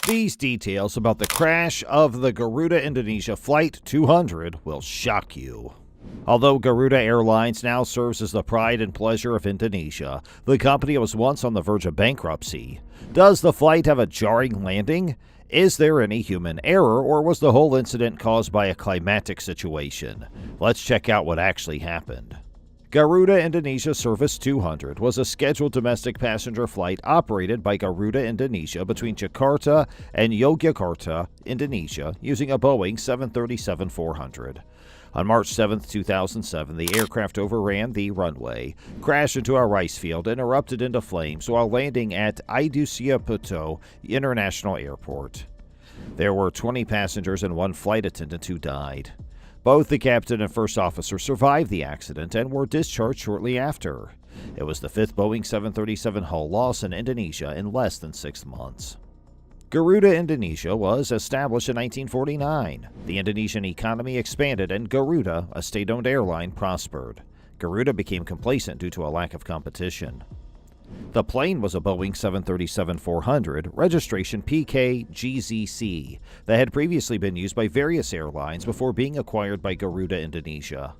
These details about the crash of the Garuda Indonesia Flight 200 will shock you. Although Garuda Airlines now serves as the pride and pleasure of Indonesia, the company was once on the verge of bankruptcy. Does the flight have a jarring landing? Is there any human error, or was the whole incident caused by a climatic situation? Let's check out what actually happened. Garuda Indonesia Service 200 was a scheduled domestic passenger flight operated by Garuda Indonesia between Jakarta and Yogyakarta, Indonesia, using a Boeing 737-400. On March 7, 2007, the aircraft overran the runway, crashed into a rice field, and erupted into flames while landing at Indonesia Puto International Airport. There were 20 passengers and one flight attendant who died. Both the captain and first officer survived the accident and were discharged shortly after. It was the fifth Boeing 737 hull loss in Indonesia in less than 6 months. Garuda Indonesia was established in 1949. The Indonesian economy expanded and Garuda, a state-owned airline, prospered. Garuda became complacent due to a lack of competition. The plane was a Boeing 737-400, registration PKGZC, that had previously been used by various airlines before being acquired by Garuda Indonesia.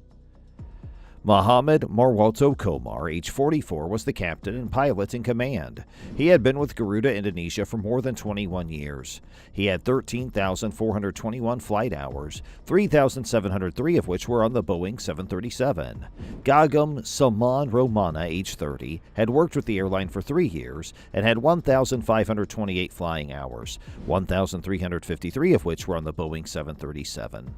Muhammad Marwato Komar, age 44, was the captain and pilot in command. He had been with Garuda Indonesia for more than 21 years. He had 13,421 flight hours, 3,703 of which were on the Boeing 737. Gagum Salman Romana, age 30, had worked with the airline for 3 years and had 1,528 flying hours, 1,353 of which were on the Boeing 737.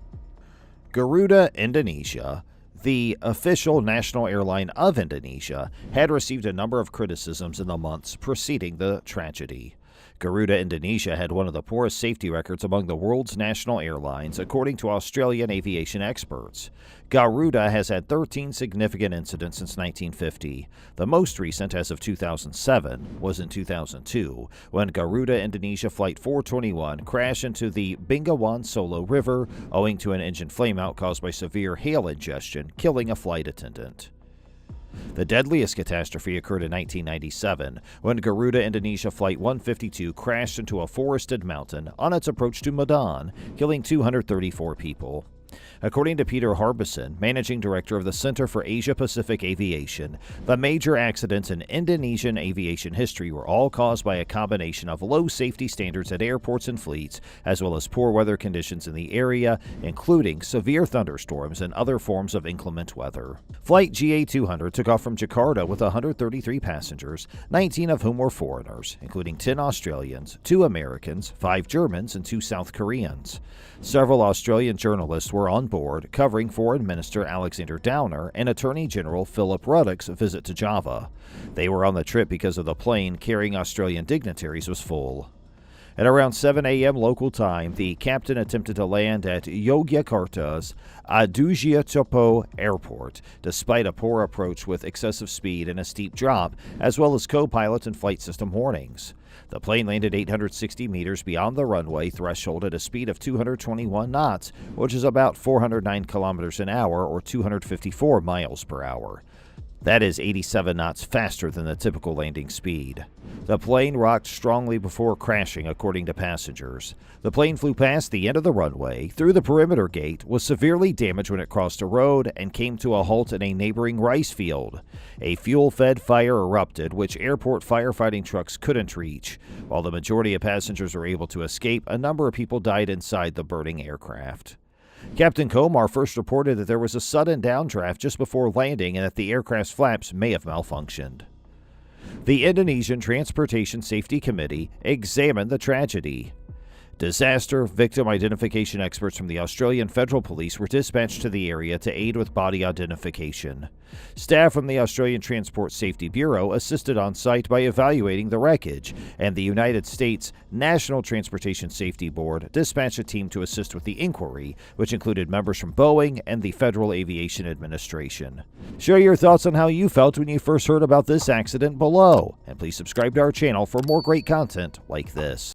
Garuda Indonesia, the official national airline of Indonesia, had received a number of criticisms in the months preceding the tragedy. Garuda Indonesia had one of the poorest safety records among the world's national airlines, according to Australian aviation experts. Garuda has had 13 significant incidents since 1950. The most recent, as of 2007, was in 2002, when Garuda Indonesia Flight 421 crashed into the Bengawan Solo River owing to an engine flameout caused by severe hail ingestion, killing a flight attendant. The deadliest catastrophe occurred in 1997 when Garuda Indonesia Flight 152 crashed into a forested mountain on its approach to Medan, killing 234 people. According to Peter Harbison, managing director of the Center for Asia-Pacific Aviation, the major accidents in Indonesian aviation history were all caused by a combination of low safety standards at airports and fleets, as well as poor weather conditions in the area, including severe thunderstorms and other forms of inclement weather. Flight GA200 took off from Jakarta with 133 passengers, 19 of whom were foreigners, including 10 Australians, 2 Americans, 5 Germans, and 2 South Koreans. Several Australian journalists were on board, covering Foreign Minister Alexander Downer and Attorney General Philip Ruddock's visit to Java. They were on the trip because of the plane carrying Australian dignitaries was full. At around 7 a.m. local time, the captain attempted to land at Yogyakarta's Adugiatopo Airport, despite a poor approach with excessive speed and a steep drop, as well as co-pilot and flight system warnings. The plane landed 860 meters beyond the runway threshold at a speed of 221 knots, which is about 409 kilometers an hour or 254 miles per hour. That is 87 knots faster than the typical landing speed. The plane rocked strongly before crashing, according to passengers. The plane flew past the end of the runway, through the perimeter gate, was severely damaged when it crossed a road, and came to a halt in a neighboring rice field. A fuel-fed fire erupted, which airport firefighting trucks couldn't reach. While the majority of passengers were able to escape, a number of people died inside the burning aircraft. Captain Komar first reported that there was a sudden downdraft just before landing and that the aircraft's flaps may have malfunctioned. The Indonesian Transportation Safety Committee examined the tragedy. Disaster victim identification experts from the Australian Federal Police were dispatched to the area to aid with body identification. Staff from the Australian Transport Safety Bureau assisted on site by evaluating the wreckage, and the United States National Transportation Safety Board dispatched a team to assist with the inquiry, which included members from Boeing and the Federal Aviation Administration. Share your thoughts on how you felt when you first heard about this accident below, and please subscribe to our channel for more great content like this.